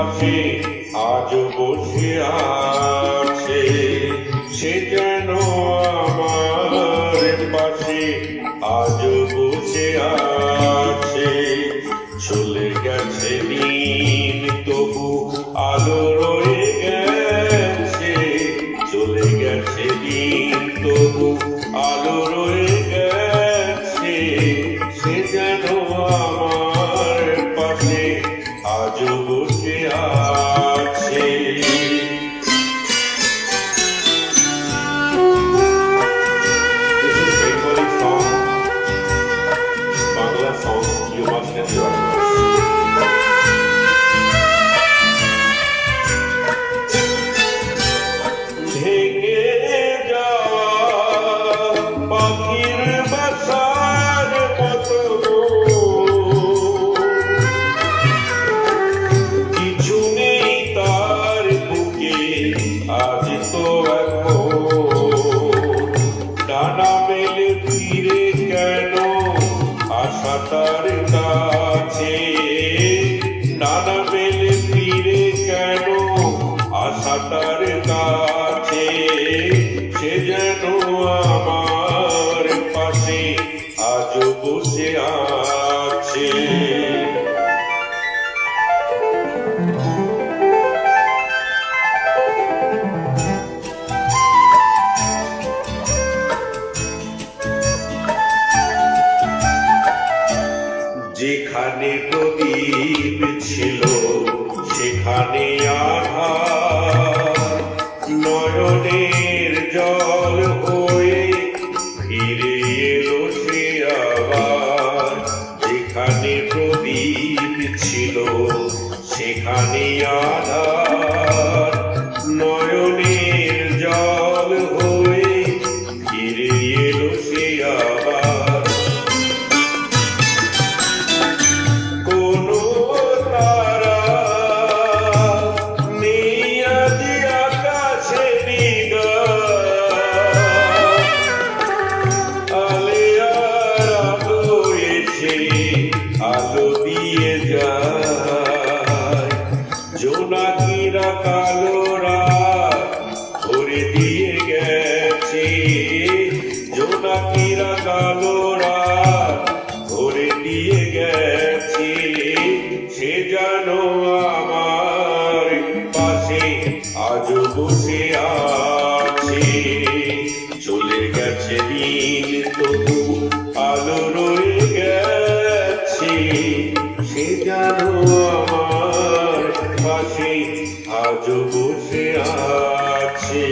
পাশে আজ বসে আছে, সে যেন আমার পাশে আজ বসে আছে। চলে গেছে দিন তবু আলো রয়ে গেছে, চলে গেছে দিন তবু আলো রয়ে গেছে, সে যেন আমার পাশে আজ বসে আছে। Bangla song, you must enjoy. ভেঙে যাওয়া পাখির বাসার মতো কিছু নেই তার বুকে আজ তো এখন, ডানা মেলে ফিরে কেন আশা তার কাছে, ডানা মেলে ফিরে কেন আশা তার কাছে, সে যেন আমার পাশে আজ বসে আছে। যেখানে প্রদীপ ছিল সেখানে আধার, নয়নের জল হয়ে ফিরে এলো সে আবার। যেখানে প্রদীপ ছিল সেখানে আধার, নয়নের জল হয়ে ফিরে এলো সে আবার। আলো দিয়ে যায় জোনাকিরা কালো রাত ভরে দিয়ে গেছে, জোনাকিরা কালো রাত ভরে দিয়ে গেছে, সে যেন আমার পাশে আজ বসে আছে। চলে গেছে দিন তবু আলো রয়ে গেছে, সে যেন আমার পাশে আজ বসে আছে।